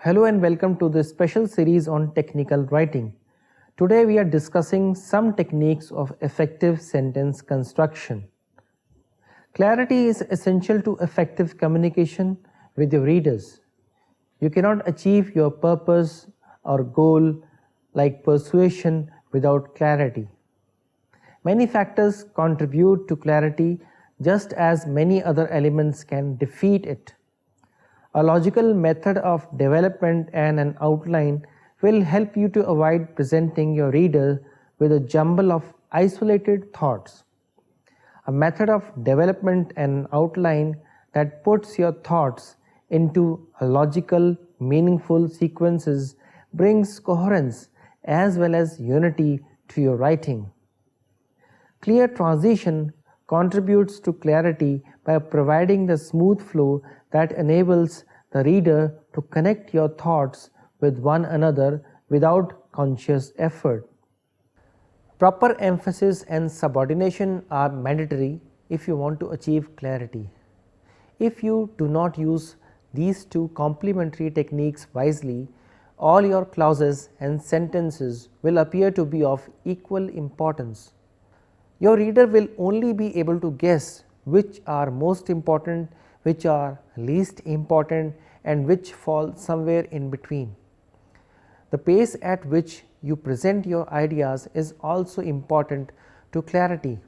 Hello and welcome to this special series on technical writing. Today we are discussing some techniques of effective sentence construction. Clarity is essential to effective communication with your readers. You cannot achieve your purpose or goal like persuasion without clarity. Many factors contribute to clarity just as many other elements can defeat it. A logical method of development and an outline will help you to avoid presenting your reader with a jumble of isolated thoughts. A method of development and outline that puts your thoughts into a logical, meaningful sequences brings coherence as well as unity to your writing. Clear transition contributes to clarity by providing the smooth flow that enables the reader to connect your thoughts with one another without conscious effort. Proper emphasis and subordination are mandatory if you want to achieve clarity. If you do not use these two complementary techniques wisely, all your clauses and sentences will appear to be of equal importance. Your reader will only be able to guess which are most important, which are least important, and which fall somewhere in between. The pace at which you present your ideas is also important to clarity.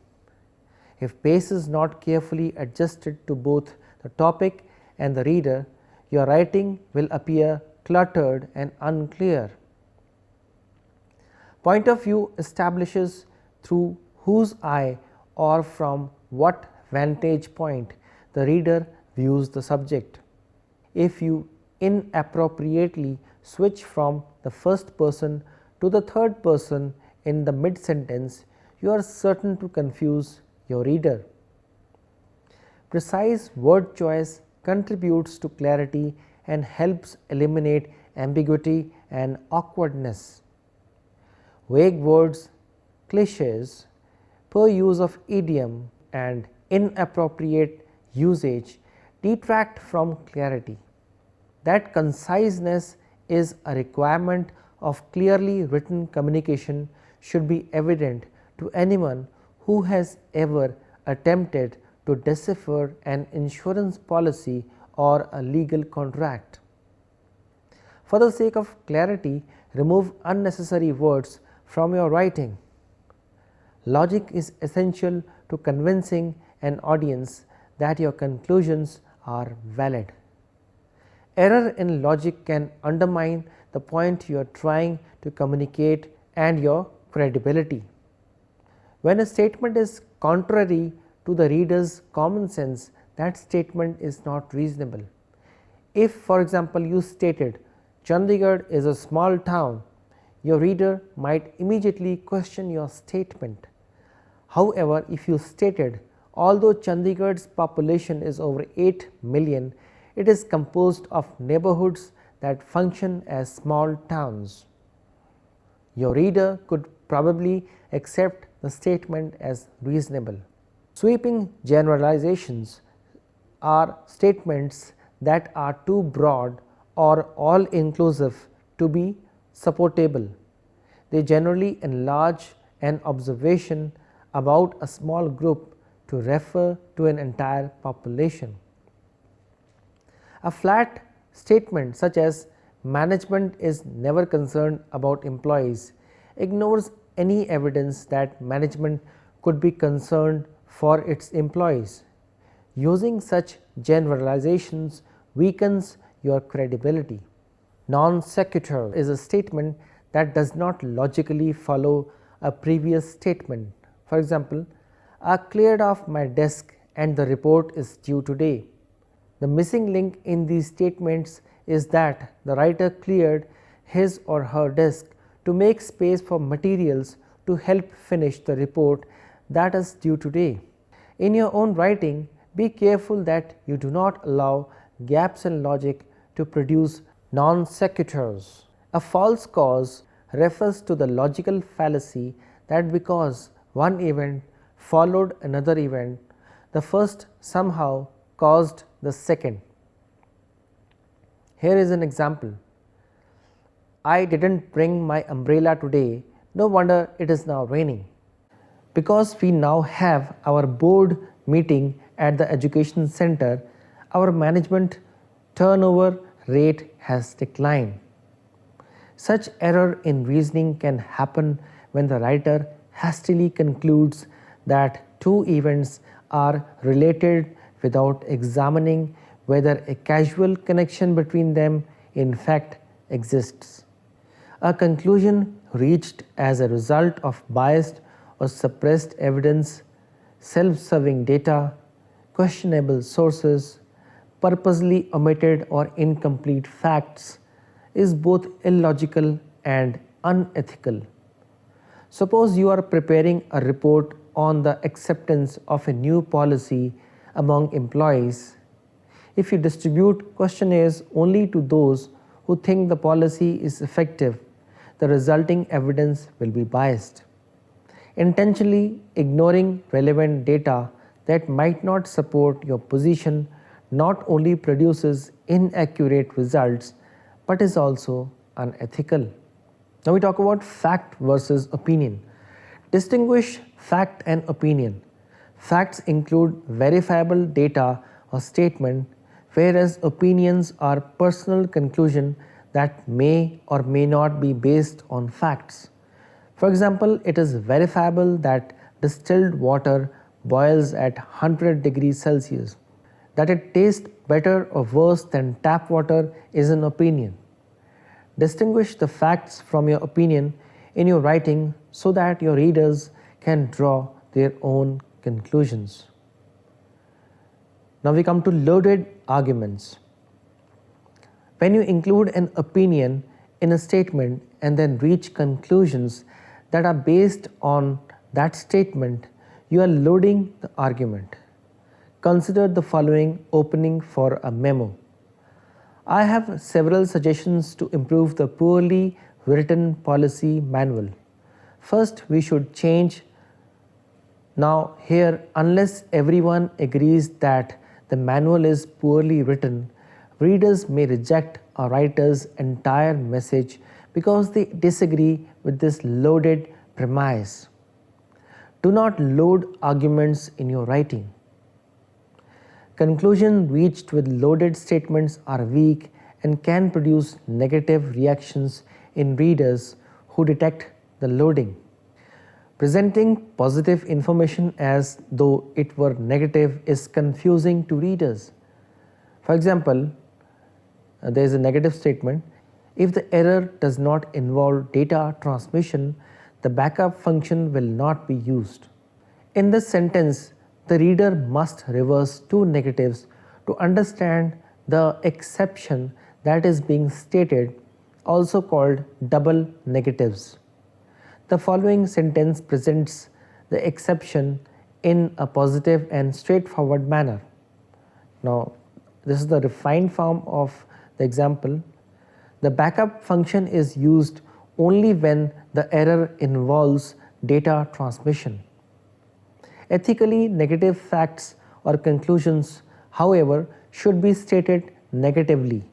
If pace is not carefully adjusted to both the topic and the reader, your writing will appear cluttered and unclear. Point of view establishes through whose eye or from what vantage point the reader views the subject. If you inappropriately switch from the first person to the third person in the mid sentence, you are certain to confuse your reader. Precise word choice contributes to clarity and helps eliminate ambiguity and awkwardness. Vague words, cliches, poor use of idiom, and inappropriate usage detract from clarity. That conciseness is a requirement of clearly written communication should be evident to anyone who has ever attempted to decipher an insurance policy or a legal contract. For the sake of clarity, remove unnecessary words from your writing. Logic is essential to convincing an audience that your conclusions are valid. Error in logic can undermine the point you are trying to communicate and your credibility. When a statement is contrary to the reader's common sense, that statement is not reasonable. If, for example, you stated Chandigarh is a small town, your reader might immediately question your statement. However, if you stated although Chandigarh's population is over 8 million, it is composed of neighborhoods that function as small towns, your reader could probably accept the statement as reasonable. Sweeping generalizations are statements that are too broad or all inclusive to be supportable. They generally enlarge an observation about a small group to refer to an entire population. A flat statement such as management is never concerned about employees ignores any evidence that management could be concerned for its employees. Using such generalizations weakens your credibility. Non sequitur is a statement that does not logically follow a previous statement. For example, I cleared off my desk and the report is due today. The missing link in these statements is that the writer cleared his or her desk to make space for materials to help finish the report that is due today. In your own writing, be careful that you do not allow gaps in logic to produce non sequiturs. A false cause refers to the logical fallacy that because one event followed another event, the first somehow caused the second. Here is an example. I didn't bring my umbrella today, no wonder it is now raining. Because we now have our board meeting at the education center, our management turnover rate has declined. Such error in reasoning can happen when the writer hastily concludes that two events are related without examining whether a causal connection between them in fact exists. A conclusion reached as a result of biased or suppressed evidence, self-serving data, questionable sources, purposely omitted or incomplete facts is both illogical and unethical. Suppose you are preparing a report on the acceptance of a new policy among employees. If you distribute questionnaires only to those who think the policy is effective, the resulting evidence will be biased. Intentionally ignoring relevant data that might not support your position not only produces inaccurate results but is also unethical. Now we talk about fact versus opinion. Distinguish fact and opinion. Facts include verifiable data or statement, whereas opinions are personal conclusions that may or may not be based on facts. For example, it is verifiable that distilled water boils at 100 degrees Celsius. That it tastes better or worse than tap water is an opinion. Distinguish the facts from your opinion in your writing so that your readers can draw their own conclusions. Now we come to loaded arguments. When you include an opinion in a statement and then reach conclusions that are based on that statement, you are loading the argument. Consider the following opening for a memo. I have several suggestions to improve the poorly written policy manual. First, we should change. Now here, unless everyone agrees that the manual is poorly written, readers may reject a writer's entire message because they disagree with this loaded premise. Do not load arguments in your writing. Conclusions reached with loaded statements are weak and can produce negative reactions in readers who detect the loading. Presenting positive information as though it were negative is confusing to readers. For example, there is a negative statement. If the error does not involve data transmission, the backup function will not be used. In this sentence, the reader must reverse two negatives to understand the exception that is being stated, also called double negatives. The following sentence presents the exception in a positive and straightforward manner. Now, this is the refined form of the example. The backup function is used only when the error involves data transmission. Ethically, negative facts or conclusions, however, should be stated negatively.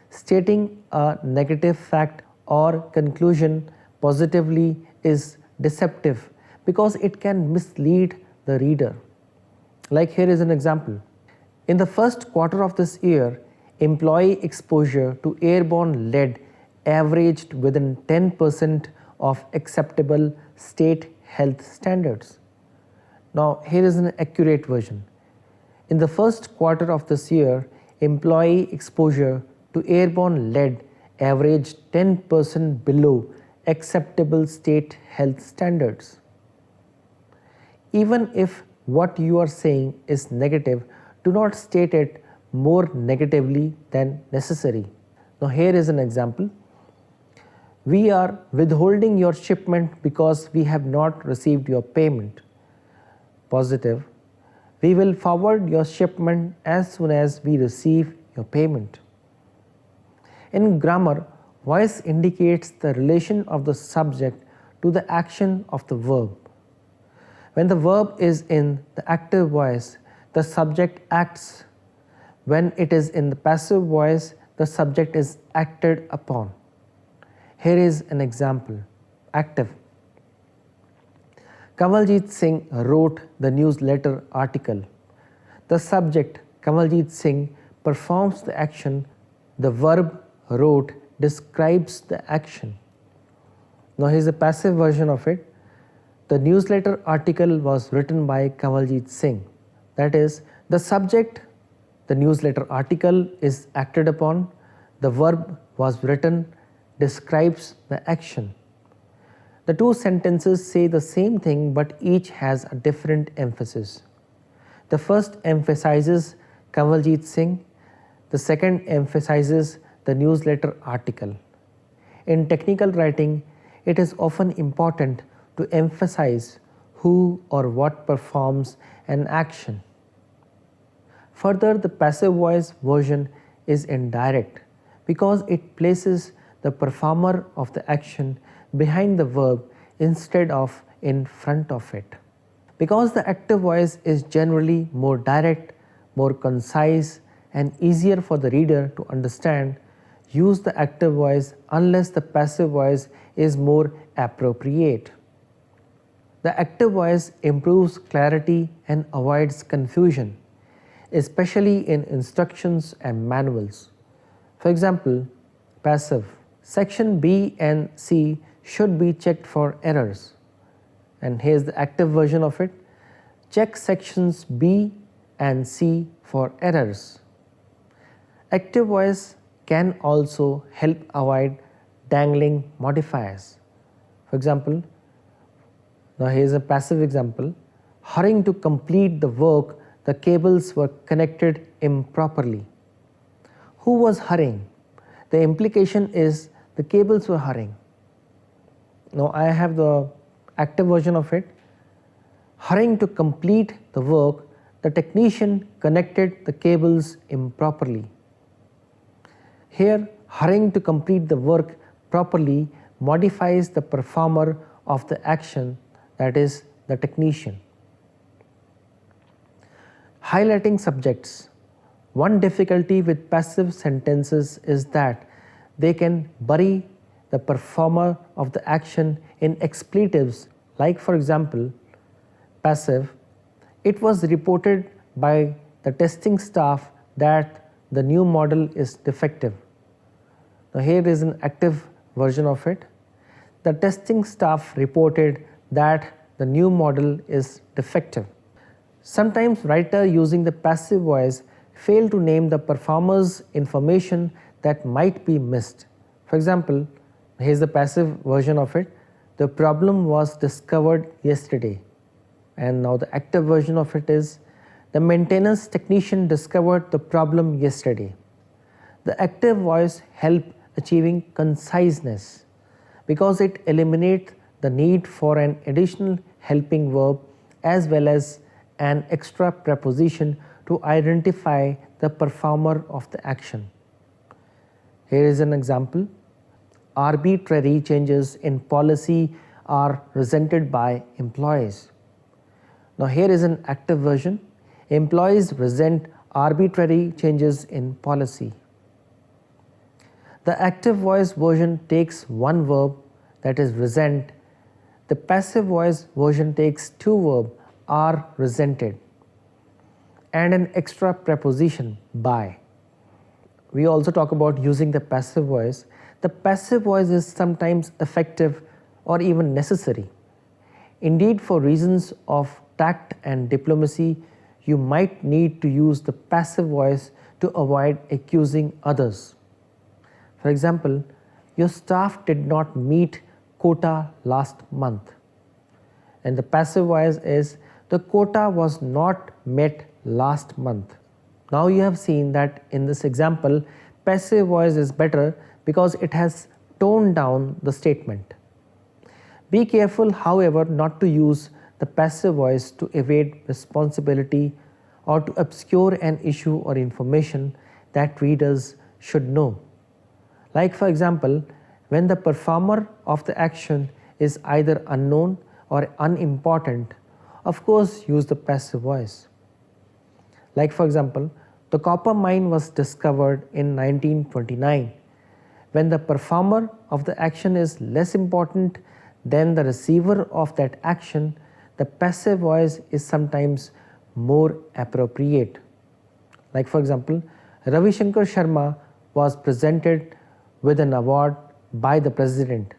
Stating a negative fact or conclusion positively is deceptive because it can mislead the reader. Like here is an example. In the first quarter of this year, employee exposure to airborne lead averaged within 10% of acceptable state health standards. Now here is an accurate version. In the first quarter of this year, employee exposure to airborne lead averaged 10% below acceptable state health standards. Even if what you are saying is negative, do not state it more negatively than necessary. Now here is an example. We are withholding your shipment because we have not received your payment. Positive. We will forward your shipment as soon as we receive your payment. In grammar, voice indicates the relation of the subject to the action of the verb. When the verb is in the active voice, the subject acts. When it is in the passive voice, the subject is acted upon. Here is an example. Active. Kanwaljit Singh wrote the newsletter article. The subject, Kanwaljit Singh, performs the action. The verb, wrote, describes the action. Now here is the passive version of it. The newsletter article was written by Kanwaljit Singh. That is, the subject, the newsletter article, is acted upon. The verb was written, describes the action. The two sentences say the same thing, but each has a different emphasis. The first emphasizes Kanwaljit Singh. The second emphasizes the newsletter article. In technical writing, it is often important to emphasize who or what performs an action. Further, the passive voice version is indirect because it places the performer of the action behind the verb instead of in front of it. Because the active voice is generally more direct, more concise, and easier for the reader to understand, use the active voice unless the passive voice is more appropriate. The active voice improves clarity and avoids confusion, especially in instructions and manuals. For example, passive. Section B and C should be checked for errors. And here's the active version of it. Check sections B and C for errors. Active voice can also help avoid dangling modifiers. For example, now here's a passive example. Hurrying to complete the work, the cables were connected improperly. Who was hurrying? The implication is the cables were hurrying. Now I have the active version of it. Hurrying to complete the work, the technician connected the cables improperly. Here, hurrying to complete the work properly modifies the performer of the action, that is, the technician. Highlighting subjects. One difficulty with passive sentences is that they can bury the performer of the action in expletives, like for example, passive. It was reported by the testing staff that the new model is defective. Now here is an active version of it. The testing staff reported that the new model is defective. Sometimes writers using the passive voice fail to name the performer's information that might be missed. For example, here's the passive version of it. The problem was discovered yesterday. And now the active version of it is, the maintenance technician discovered the problem yesterday. The active voice helps achieving conciseness because it eliminates the need for an additional helping verb as well as an extra preposition to identify the performer of the action. Here is an example. Arbitrary changes in policy are resented by employees. Now here is an active version. Employees resent arbitrary changes in policy. The active voice version takes one verb, that is resent. The passive voice version takes two verbs, are resented, and an extra preposition, by. We also talk about using the passive voice. The passive voice is sometimes effective or even necessary. Indeed, for reasons of tact and diplomacy, you might need to use the passive voice to avoid accusing others. For example, your staff did not meet quota last month. And the passive voice is, the quota was not met last month. Now you have seen that in this example, passive voice is better because it has toned down the statement. Be careful, however, not to use the passive voice to evade responsibility or to obscure an issue or information that readers should know. Like for example, when the performer of the action is either unknown or unimportant, of course use the passive voice. Like for example, the copper mine was discovered in 1929. When the performer of the action is less important than the receiver of that action, the passive voice is sometimes more appropriate. Like for example, Ravi Shankar Sharma was presented with an award by the president.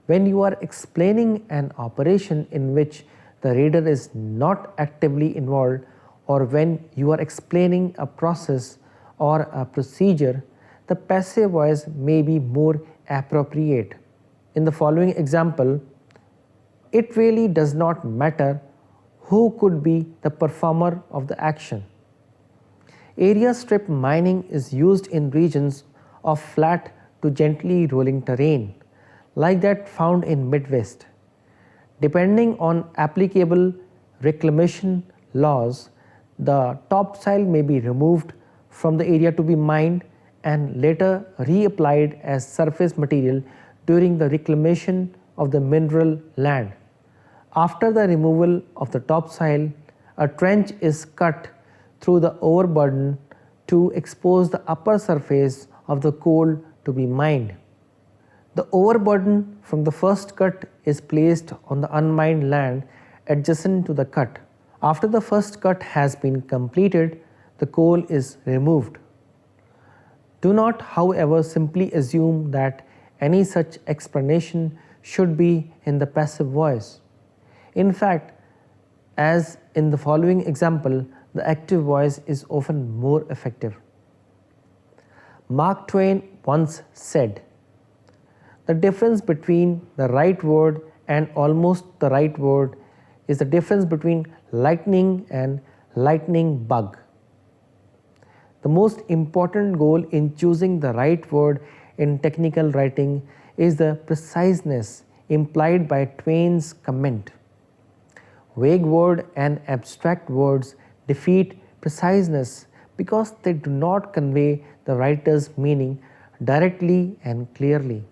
When you are explaining an operation in which the reader is not actively involved, or when you are explaining a process or a procedure, the passive voice may be more appropriate. In the following example, it really does not matter who could be the performer of the action. Area strip mining is used in regions of flat to gently rolling terrain, like that found in Midwest. Depending on applicable reclamation laws, the topsoil may be removed from the area to be mined and later reapplied as surface material during the reclamation of the mineral land. After the removal of the topsoil, a trench is cut through the overburden to expose the upper surface of the coal to be mined. The overburden from the first cut is placed on the unmined land adjacent to the cut. After the first cut has been completed, the coal is removed. Do not, however, simply assume that any such explanation should be in the passive voice. In fact, as in the following example, the active voice is often more effective. Mark Twain once said, "The difference between the right word and almost the right word is the difference between lightning and lightning bug." The most important goal in choosing the right word in technical writing is the preciseness implied by Twain's comment. Vague words and abstract words defeat preciseness because they do not convey the writer's meaning directly and clearly.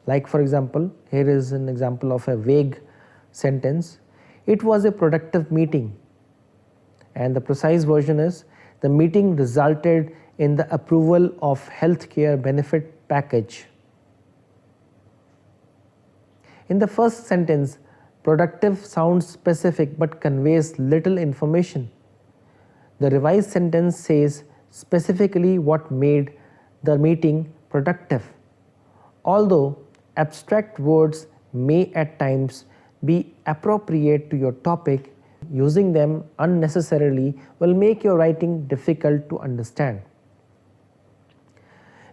Like for example, here is an example of a vague sentence. It was a productive meeting. And the precise version is, the meeting resulted in the approval of healthcare benefit package. In the first sentence, productive sounds specific but conveys little information. The revised sentence says specifically what made the meeting productive. Although abstract words may at times be appropriate to your topic, using them unnecessarily will make your writing difficult to understand.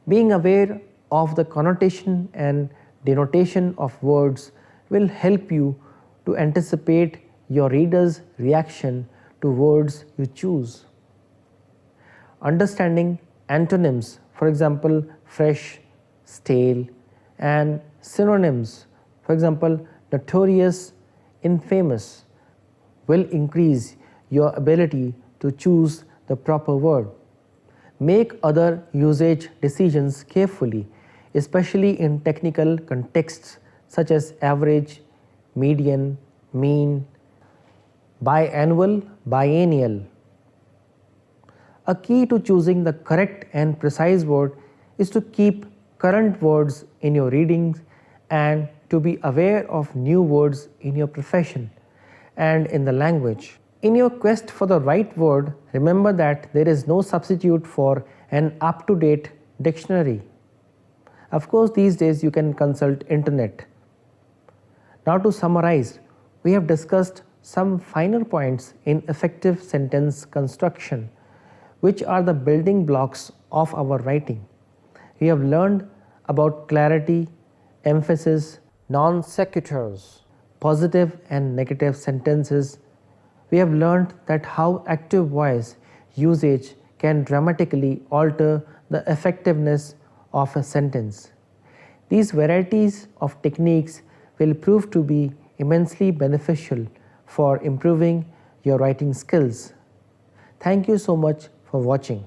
Being aware of the connotation and denotation of words will help you to anticipate your reader's reaction to words you choose. Understanding antonyms, for example, fresh, stale, and synonyms, for example, notorious, infamous, will increase your ability to choose the proper word. Make other usage decisions carefully, especially in technical contexts such as average, median, mean, biannual, biennial. A key to choosing the correct and precise word is to keep current words in your readings and to be aware of new words in your profession and in the language. In your quest for the right word, remember that there is no substitute for an up-to-date dictionary. Of course, these days you can consult internet. Now to summarize, we have discussed some finer points in effective sentence construction, which are the building blocks of our writing. We have learned about clarity, emphasis, non sequiturs, positive and negative sentences. We have learned that how active voice usage can dramatically alter the effectiveness of a sentence. These varieties of techniques will prove to be immensely beneficial for improving your writing skills. Thank you so much for watching.